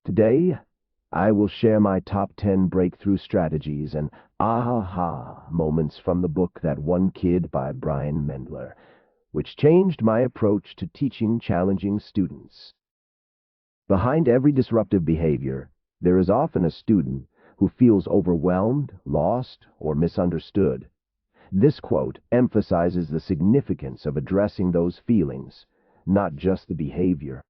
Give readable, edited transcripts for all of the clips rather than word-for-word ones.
Today, I will share my top 10 breakthrough strategies and aha moments from the book That One Kid by Brian Mendler, which changed my approach to teaching challenging students. Behind every disruptive behavior, there is often a student who feels overwhelmed, lost, or misunderstood. This quote emphasizes the significance of addressing those feelings, not just the behavior.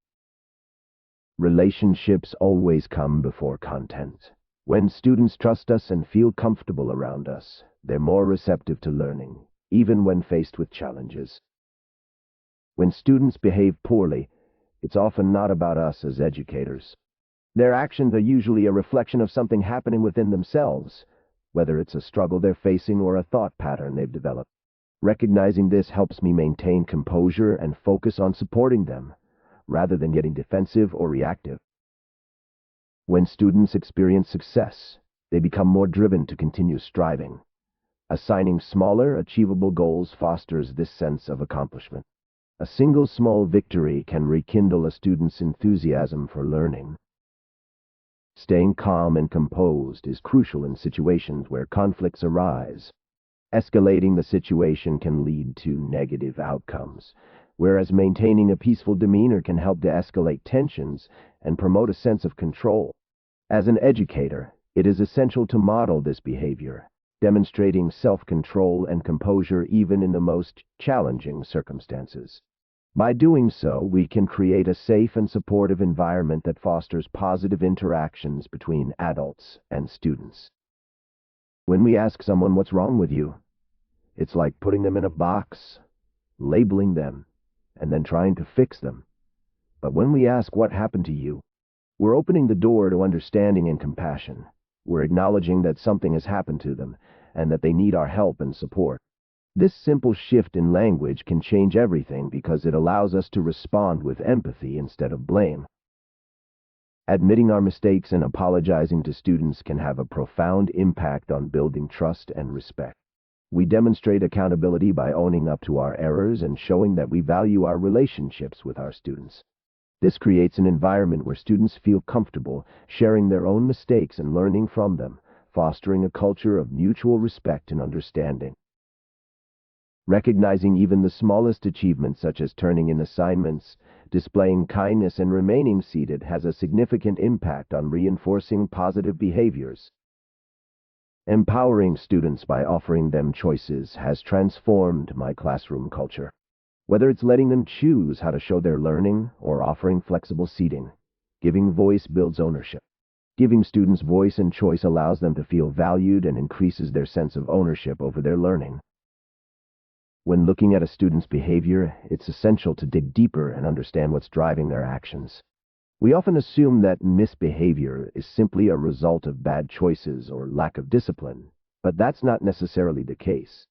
Relationships always come before content. When students trust us and feel comfortable around us, they're more receptive to learning, even when faced with challenges. When students behave poorly, it's often not about us as educators. Their actions are usually a reflection of something happening within themselves, whether it's a struggle they're facing or a thought pattern they've developed. Recognizing this helps me maintain composure and focus on supporting them, rather than getting defensive or reactive. When students experience success, they become more driven to continue striving. Assigning smaller, achievable goals fosters this sense of accomplishment. A single small victory can rekindle a student's enthusiasm for learning. Staying calm and composed is crucial in situations where conflicts arise. Escalating the situation can lead to negative outcomes, whereas maintaining a peaceful demeanor can help de-escalate tensions and promote a sense of control. As an educator, it is essential to model this behavior, demonstrating self-control and composure even in the most challenging circumstances. By doing so, we can create a safe and supportive environment that fosters positive interactions between adults and students. When we ask someone what's wrong with you, it's like putting them in a box, labeling them, and then trying to fix them. But when we ask what happened to you, we're opening the door to understanding and compassion. We're acknowledging that something has happened to them and that they need our help and support. This simple shift in language can change everything because it allows us to respond with empathy instead of blame. Admitting our mistakes and apologizing to students can have a profound impact on building trust and respect. We demonstrate accountability by owning up to our errors and showing that we value our relationships with our students. This creates an environment where students feel comfortable sharing their own mistakes and learning from them, fostering a culture of mutual respect and understanding. Recognizing even the smallest achievements, such as turning in assignments, displaying kindness, and remaining seated, has a significant impact on reinforcing positive behaviors. Empowering students by offering them choices has transformed my classroom culture. Whether it's letting them choose how to show their learning or offering flexible seating, giving voice builds ownership. Giving students voice and choice allows them to feel valued and increases their sense of ownership over their learning. When looking at a student's behavior, it's essential to dig deeper and understand what's driving their actions. We often assume that misbehavior is simply a result of bad choices or lack of discipline, but that's not necessarily the case.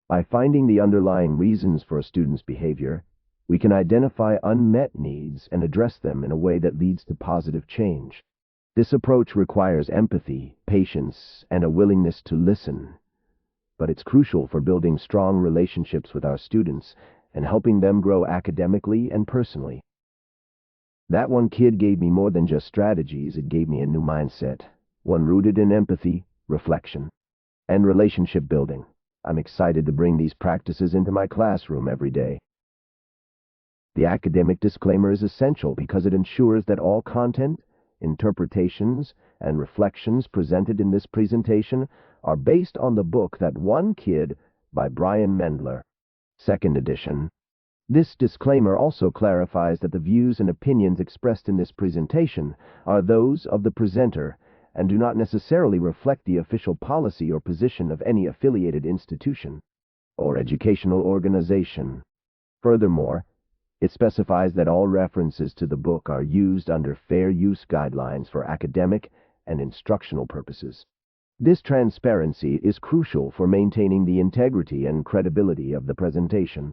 By finding the underlying reasons for a student's behavior, we can identify unmet needs and address them in a way that leads to positive change. This approach requires empathy, patience, and a willingness to listen. But it's crucial for building strong relationships with our students and helping them grow academically and personally. That One Kid gave me more than just strategies. It gave me a new mindset, one rooted in empathy, reflection, and relationship building. I'm excited to bring these practices into my classroom every day. The academic disclaimer is essential because it ensures that all content, interpretations, and reflections presented in this presentation are based on the book That One Kid by Brian Mendler, 2nd edition. This disclaimer also clarifies that the views and opinions expressed in this presentation are those of the presenter and do not necessarily reflect the official policy or position of any affiliated institution or educational organization. Furthermore, it specifies that all references to the book are used under fair use guidelines for academic and instructional purposes. This transparency is crucial for maintaining the integrity and credibility of the presentation.